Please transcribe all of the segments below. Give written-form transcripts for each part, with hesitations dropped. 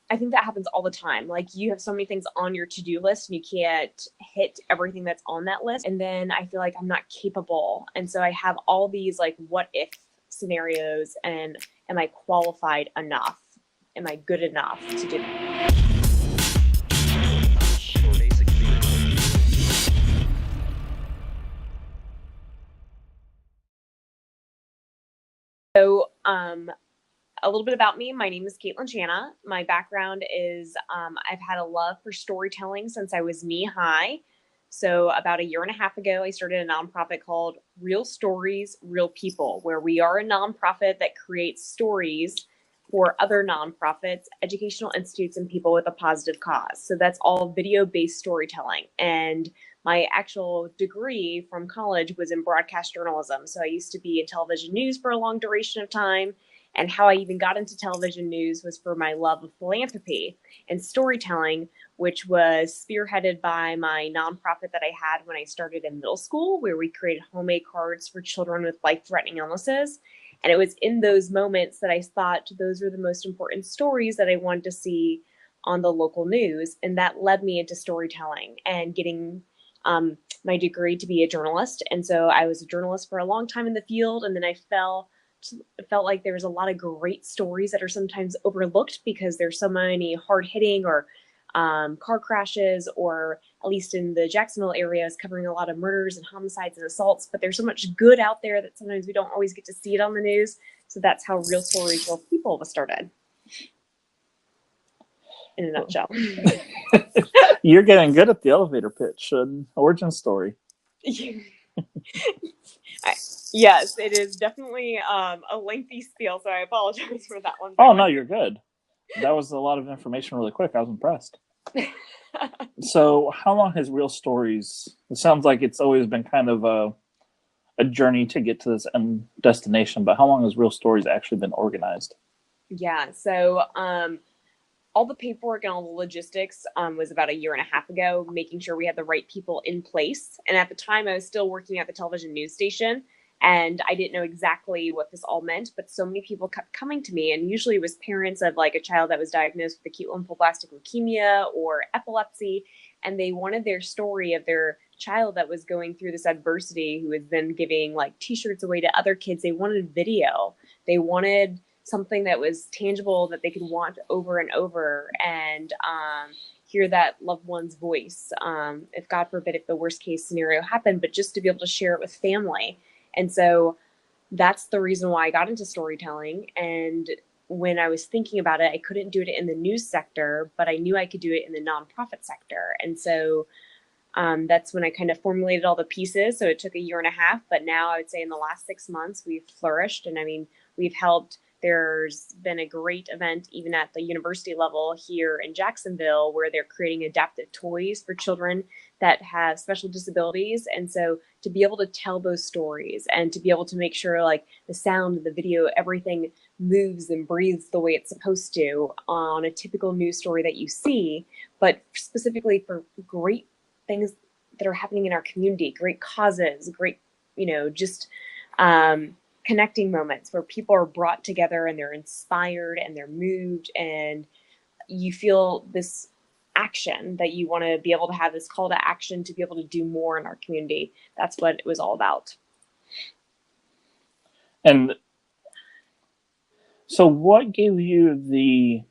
I think that happens all the time. Like you have so many things on your to-do list and you can't hit everything that's on that list. And then I feel like I'm not capable. And so I have all these like what if scenarios, and am I qualified enough? Am I good enough to do it? So, a little bit about me. My name is Kaitlyn Chana. My background is I've had a love for storytelling since I was knee high. So, about a year and a half ago, I started a nonprofit called Real Stories, Real People, where we are a nonprofit that creates stories for other nonprofits, educational institutes, and people with a positive cause. So, that's all video based storytelling. And my actual degree from college was in broadcast journalism. So, I used to be in television news for a long duration of time. And how I even got into television news was for my love of philanthropy and storytelling, which was spearheaded by my nonprofit that I had when I started in middle school, where we created homemade cards for children with life-threatening illnesses. And it was in those moments that I thought those were the most important stories that I wanted to see on the local news. And that led me into storytelling and getting my degree to be a journalist. And so I was a journalist for a long time in the field, and then it felt like there was a lot of great stories that are sometimes overlooked because there's so many hard hitting or car crashes, or at least in the Jacksonville area is covering a lot of murders and homicides and assaults. But there's so much good out there that sometimes we don't always get to see it on the news. So that's how Real Stories, Real People was started in a nutshell. You're getting good at the elevator pitch and origin story. Yes, it is definitely a lengthy spiel, so I apologize for that one. Oh, no, you're good. That was a lot of information really quick. I was impressed. So, how long has Real Stories? It sounds like it's always been kind of a journey to get to this end destination, but how long has Real Stories actually been organized? Yeah, so all the paperwork and all the logistics was about a year and a half ago, making sure we had the right people in place. And at the time, I was still working at the television news station, and I didn't know exactly what this all meant, but so many people kept coming to me, and usually it was parents of like a child that was diagnosed with acute lymphoblastic leukemia or epilepsy, and they wanted their story of their child that was going through this adversity, who was then giving like t-shirts away to other kids. They wanted video. They wanted something that was tangible that they could watch over and over, and hear that loved one's voice. If God forbid, if the worst case scenario happened, but just to be able to share it with family. And so that's the reason why I got into storytelling. And when I was thinking about it, I couldn't do it in the news sector, but I knew I could do it in the nonprofit sector. And so that's when I kind of formulated all the pieces. So it took a year and a half, but now I would say in the last 6 months, we've flourished. And I mean, we've helped. There's been a great event even at the university level here in Jacksonville where they're creating adaptive toys for children that have special disabilities. And so to be able to tell those stories and to be able to make sure like the sound, the video, everything moves and breathes the way it's supposed to on a typical news story that you see, but specifically for great things that are happening in our community, great causes, great, just connecting moments where people are brought together and they're inspired and they're moved, and you feel this action that you want to be able to have, this call to action to be able to do more in our community. That's what it was all about. And so what gave you the,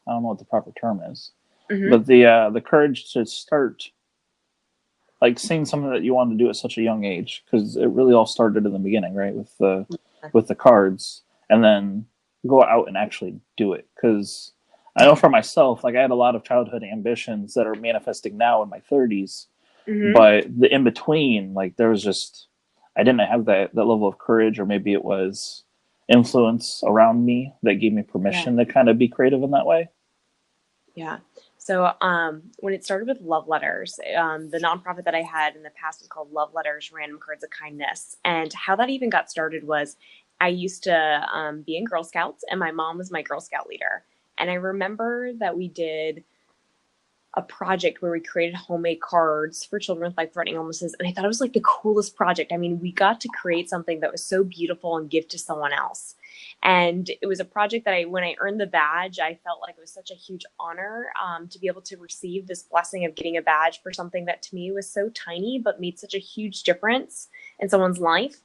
I don't know what the proper term is, but the courage to start like seeing something that you wanted to do at such a young age? Because it really all started in the beginning, right? With the cards, and then go out and actually do it. Because I know for myself, like I had a lot of childhood ambitions that are manifesting now in my 30s, but the in between, like there was just, I didn't have that level of courage, or maybe it was influence around me that gave me permission to kind of be creative in that way. Yeah. So when it started with Love Letters, the nonprofit that I had in the past was called Love Letters, Random Cards of Kindness. And how that even got started was I used to be in Girl Scouts, and my mom was my Girl Scout leader. And I remember that we did a project where we created homemade cards for children with life-threatening illnesses. And I thought it was like the coolest project. I mean, we got to create something that was so beautiful and give to someone else. And it was a project that when I earned the badge, I felt like it was such a huge honor to be able to receive this blessing of getting a badge for something that to me was so tiny, but made such a huge difference in someone's life.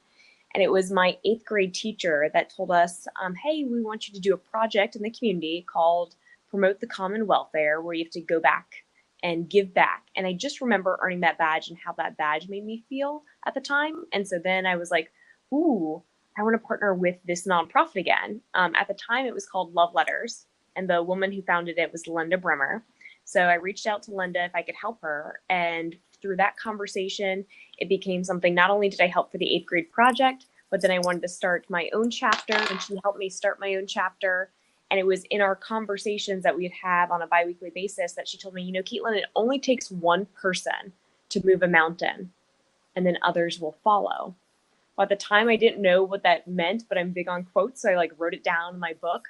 And it was my 8th grade teacher that told us, hey, we want you to do a project in the community called Promote the Common Welfare, where you have to go back and give back. And I just remember earning that badge and how that badge made me feel at the time. And so then I was like, ooh, I want to partner with this nonprofit again. At the time, it was called Love Letters, and the woman who founded it was Linda Bremer. So I reached out to Linda if I could help her. And through that conversation, it became something. Not only did I help for the 8th grade project, but then I wanted to start my own chapter, and she helped me start my own chapter. And it was in our conversations that we'd have on a biweekly basis that she told me, Kaitlyn, it only takes one person to move a mountain, and then others will follow. Well, at the time, I didn't know what that meant, but I'm big on quotes, so I wrote it down in my book.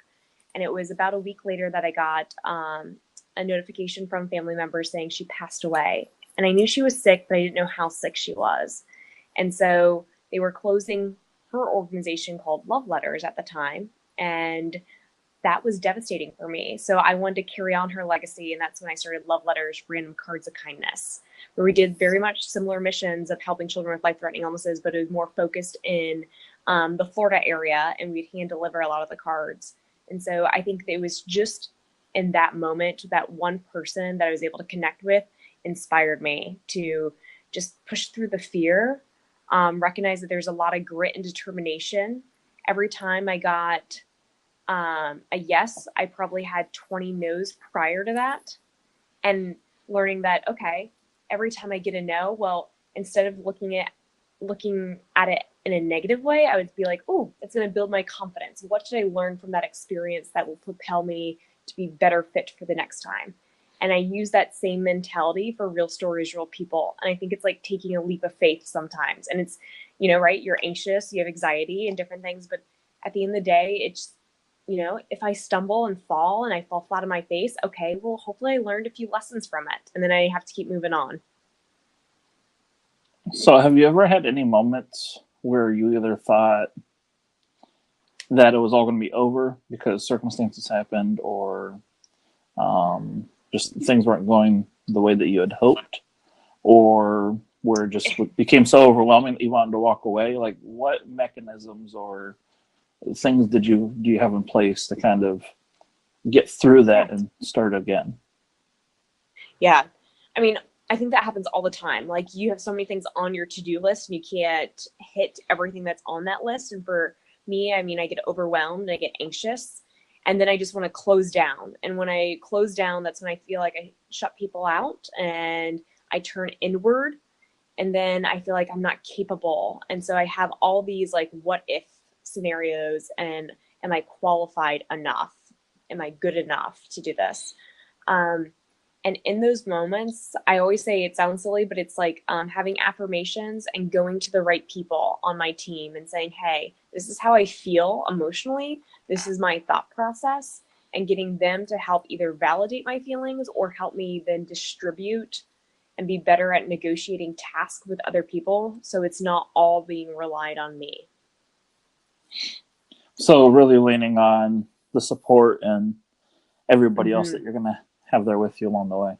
And it was about a week later that I got a notification from family members saying she passed away. And I knew she was sick, but I didn't know how sick she was. And so they were closing her organization called Love Letters at the time. And that was devastating for me. So I wanted to carry on her legacy. And that's when I started Love Letters, Random Cards of Kindness, where we did very much similar missions of helping children with life-threatening illnesses, but it was more focused in the Florida area, and we'd hand deliver a lot of the cards. And so I think it was just in that moment, that one person that I was able to connect with inspired me to just push through the fear, recognize that there's a lot of grit and determination. Every time I got a yes, I probably had 20 no's prior to that. And learning that, okay, every time I get a no, well, instead of looking at it in a negative way, I would be like, oh, it's going to build my confidence. What did I learn from that experience that will propel me to be better fit for the next time? And I use that same mentality for real stories, real people. And I think it's like taking a leap of faith sometimes. And it's, right, you're anxious, you have anxiety and different things. But at the end of the day, it's, if I stumble and fall and I fall flat on my face, okay, well, hopefully I learned a few lessons from it. And then I have to keep moving on. So have you ever had any moments where you either thought that it was all going to be over because circumstances happened, or just things weren't going the way that you had hoped, or where it just became so overwhelming that you wanted to walk away? Like, what mechanisms or things do you have in place to kind of get through that and start again? Yeah. I mean, I think that happens all the time. Like, you have so many things on your to-do list and you can't hit everything that's on that list. And for me, I mean, I get overwhelmed, I get anxious, and then I just want to close down. And when I close down, that's when I feel like I shut people out and I turn inward, and then I feel like I'm not capable. And so I have all these like what if scenarios, and am I qualified enough? Am I good enough to do this? And in those moments, I always say, it sounds silly, but it's like having affirmations and going to the right people on my team and saying, hey, this is how I feel emotionally. This is my thought process, and getting them to help either validate my feelings or help me then distribute and be better at negotiating tasks with other people. So it's not all being relied on me. So really leaning on the support and everybody else that you're going to have there with you along the way.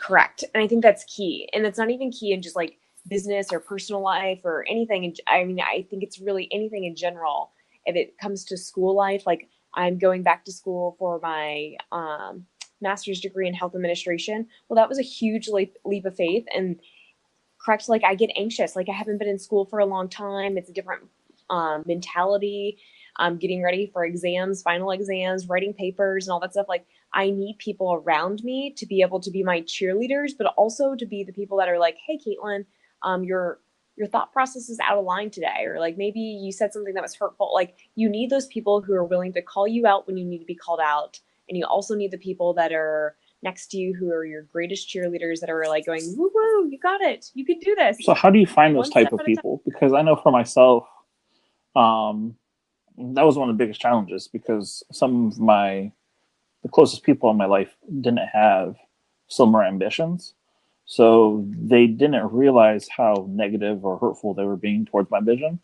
Correct. And I think that's key. And it's not even key in just like business or personal life or anything. I mean, I think it's really anything in general. If it comes to school life, like I'm going back to school for my master's degree in health administration. Well, that was a huge leap of faith. And correct, like I get anxious. Like I haven't been in school for a long time. It's a different mentality. I'm getting ready for exams, final exams, writing papers and all that stuff. Like I need people around me to be able to be my cheerleaders, but also to be the people that are like, hey, Kaitlyn, your thought process is out of line today. Or like, maybe you said something that was hurtful. Like you need those people who are willing to call you out when you need to be called out. And you also need the people that are next to you who are your greatest cheerleaders that are like going, woo woo, you got it. You could do this. So how do you find those type of people? Because I know for myself, that was one of the biggest challenges, because some of the closest people in my life didn't have similar ambitions. So they didn't realize how negative or hurtful they were being towards my vision.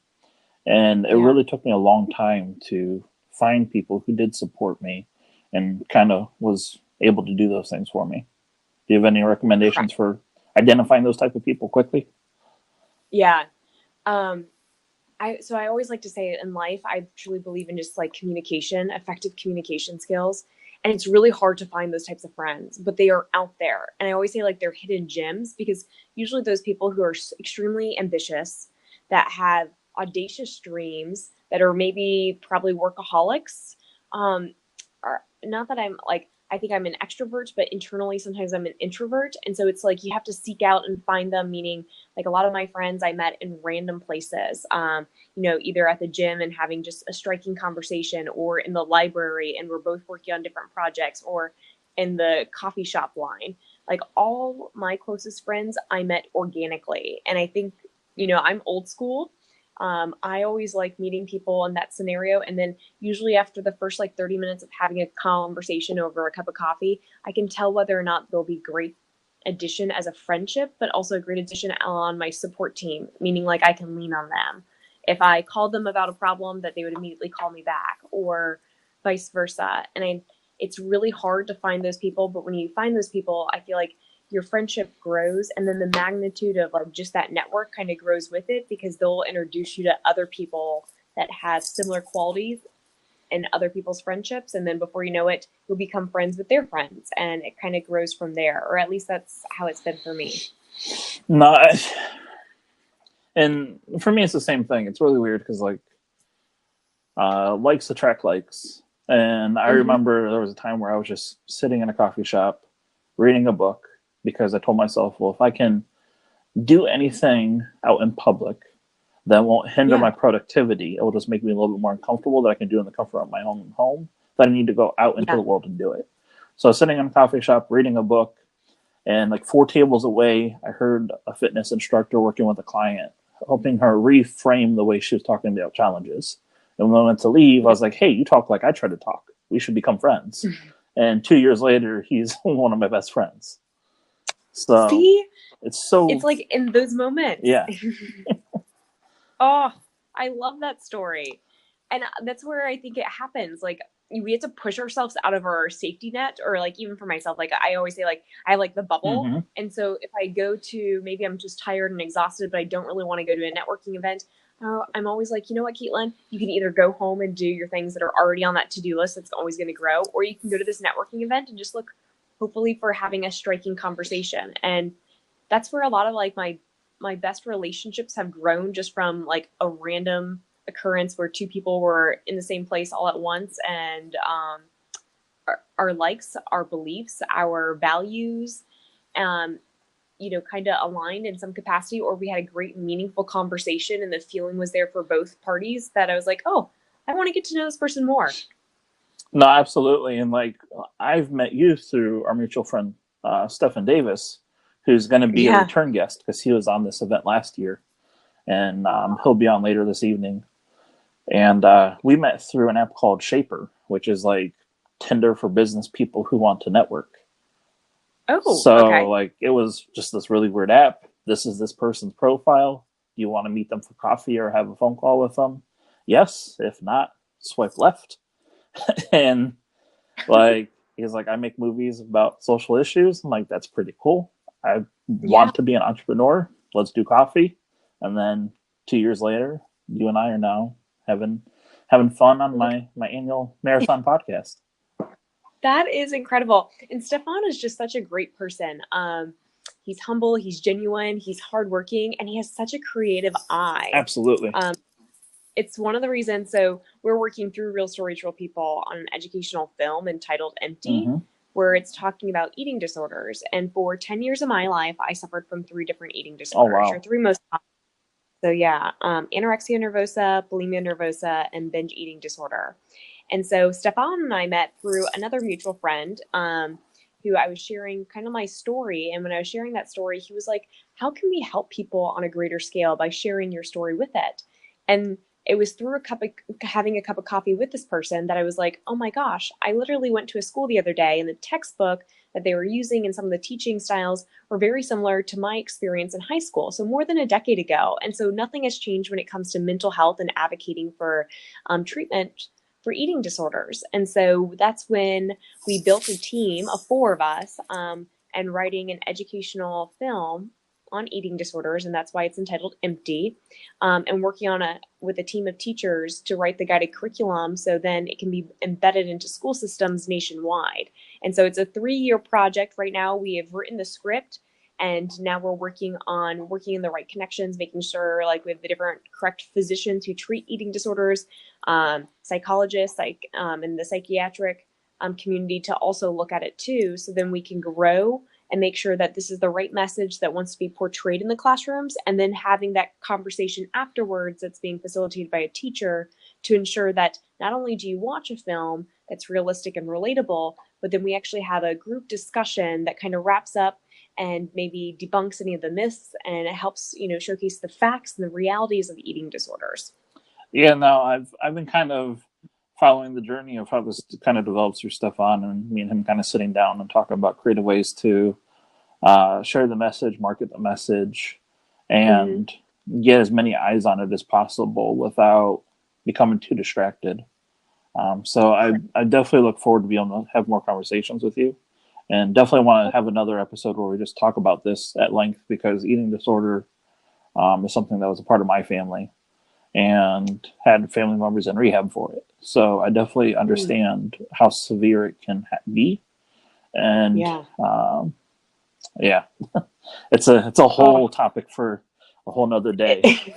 And it Yeah. really took me a long time to find people who did support me and kind of was able to do those things for me. Do you have any Correct. recommendations for identifying those type of people quickly? Yeah. Um, I always like to say in life, I truly believe in just like communication, effective communication skills. And it's really hard to find those types of friends, but they are out there. And I always say like they're hidden gems because usually those people who are extremely ambitious, that have audacious dreams, that are maybe probably workaholics, um, are not that I'm like, I think I'm an extrovert, but internally sometimes I'm an introvert. And so it's like you have to seek out and find them, meaning like a lot of my friends I met in random places. Either at the gym and having just a striking conversation, or in the library and we're both working on different projects, or in the coffee shop line. Like all my closest friends I met organically. And I think, I'm old school. I always like meeting people in that scenario. And then usually after the first like 30 minutes of having a conversation over a cup of coffee, I can tell whether or not they'll be great addition as a friendship, but also a great addition on my support team, meaning like I can lean on them. If I called them about a problem, that they would immediately call me back, or vice versa. It's really hard to find those people, but when you find those people, I feel like your friendship grows, and then the magnitude of like just that network kind of grows with it, because they'll introduce you to other people that have similar qualities and other people's friendships, and then before you know it, you'll become friends with their friends, and it kind of grows from there, or at least that's how it's been for me. No, and for me, it's the same thing. It's really weird because likes attract likes. And I Mm-hmm. remember there was a time where I was just sitting in a coffee shop reading a book because I told myself, well, if I can do anything out in public that won't hinder Yeah. my productivity, it will just make me a little bit more uncomfortable that I can do in the comfort of my own home, that I need to go out into Yeah. the world and do it. So I was sitting in a coffee shop reading a book, and like 4 tables away, I heard a fitness instructor working with a client, helping her reframe the way she was talking about challenges. And when I went to leave, I Yeah. was like, hey, you talk like I try to talk. We should become friends. And 2 years later, he's one of my best friends. So See, it's so, it's like in those moments. yeah, Oh, I love that story. And that's where I think it happens. Like we have to push ourselves out of our safety net, or like even for myself, like I always say, like I have like the bubble. mm-hmm. And so if I go to, maybe I'm just tired and exhausted, but I don't really want to go to a networking event, I'm always like, you know what, Kaitlyn, you can either go home and do your things that are already on that to-do list that's always going to grow, or you can go to this networking event and just look hopefully for having a striking conversation. And that's where a lot of like my best relationships have grown, just from like a random occurrence where two people were in the same place all at once, and our likes, our beliefs, our values, um, kind of aligned in some capacity, or we had a great meaningful conversation and the feeling was there for both parties, that I was like, oh, I want to get to know this person more. No, absolutely. And like, I've met you through our mutual friend, Stephen Davis, who's going to be a Yeah. return guest because he was on this event last year. And he'll be on later this evening. And we met through an app called Shaper, which is like Tinder for business people who want to network. Oh, So okay. like, it was just this really weird app. This is this person's profile. Do you want to meet them for coffee or have a phone call with them? Yes. If not, swipe left. And like, he's like, I make movies about social issues. I'm like, that's pretty cool. I Yeah. want to be an entrepreneur. Let's do coffee. And then 2 years later, you and I are now having fun on my annual marathon podcast. That is incredible. And Stefan is just such a great person. He's humble, he's genuine, he's hardworking, and he has such a creative eye. Absolutely. Um, it's one of the reasons. So we're working through Real Stories, Real People on an educational film entitled Empty, Mm-hmm. where it's talking about eating disorders. And for 10 years of my life, I suffered from 3 different eating Oh disorders, or wow. 3 most common. So yeah, anorexia nervosa, bulimia nervosa, and binge eating disorder. And so Stefan and I met through another mutual friend, who I was sharing kind of my story. And when I was sharing that story, he was like, how can we help people on a greater scale by sharing your story with it? And it was through having a cup of coffee with this person that I was like, oh my gosh, I literally went to a school the other day and the textbook that they were using and some of the teaching styles were very similar to my experience in high school. So more than a decade ago. And so nothing has changed when it comes to mental health and advocating for treatment for eating disorders. And so that's when we built a team of 4 of us and writing an educational film on eating disorders, and that's why it's entitled Empty, and working on with a team of teachers to write the guided curriculum so then it can be embedded into school systems nationwide. And so it's a 3-year project. Right now we have written the script, and now we're working in the right connections, making sure like we have the different correct physicians who treat eating disorders, psychologists, in the psychiatric community to also look at it too. So then we can grow and make sure that this is the right message that wants to be portrayed in the classrooms, and then having that conversation afterwards that's being facilitated by a teacher to ensure that not only do you watch a film that's realistic and relatable, but then we actually have a group discussion that kind of wraps up and maybe debunks any of the myths, and it helps, showcase the facts and the realities of eating disorders. Yeah, no, I've been kind of following the journey of how this kind of develops through Stefan, and me and him kind of sitting down and talking about creative ways to share the message, market the message, and get as many eyes on it as possible without becoming too distracted. So I definitely look forward to being able to have more conversations with you, and definitely want to have another episode where we just talk about this at length, because eating disorder is something that was a part of my family and had family members in rehab for it. So I definitely understand how severe it can be. And it's a whole topic for a whole nother day.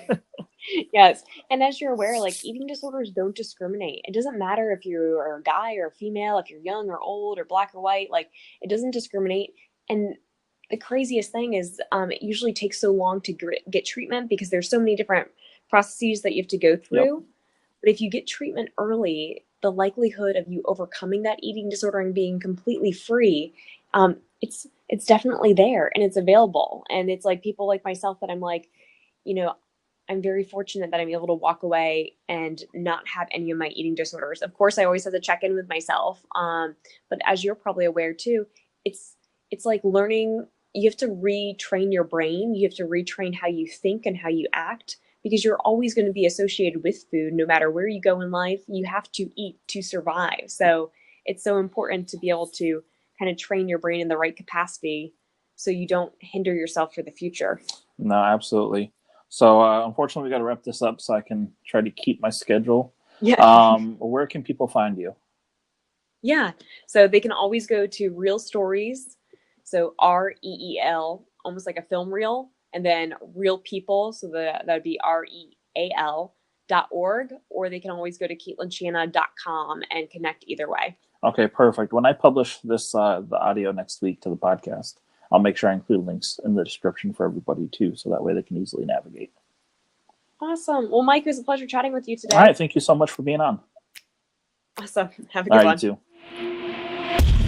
Yes. And as you're aware, like eating disorders don't discriminate. It doesn't matter if you're a guy or a female, if you're young or old or black or white, like it doesn't discriminate. And the craziest thing is it usually takes so long to get treatment because there's so many different processes that you have to go through. Yep. But if you get treatment early, the likelihood of you overcoming that eating disorder and being completely free, it's definitely there and it's available. And it's like people like myself that I'm like, I'm very fortunate that I'm able to walk away and not have any of my eating disorders. Of course, I always have to check in with myself. But as you're probably aware too, it's like learning. You have to retrain your brain. You have to retrain how you think and how you act, because you're always going to be associated with food. No matter where you go in life, you have to eat to survive. So it's so important to be able to kind of train your brain in the right capacity so you don't hinder yourself for the future. No, absolutely. So unfortunately, we got to wrap this up so I can try to keep my schedule. Yeah. Where can people find you? Yeah. So they can always go to Real Stories. So REEL, almost like a film reel, and then Real People. So that would be REAL.org, or they can always go to KaitlynChana.com and connect either way. Okay, perfect. When I publish this, the audio next week to the podcast, I'll make sure I include links in the description for everybody too, so that way they can easily navigate. Awesome. Well, Mike, it was a pleasure chatting with you today. All right, thank you so much for being on. Awesome. Have a good one. You too.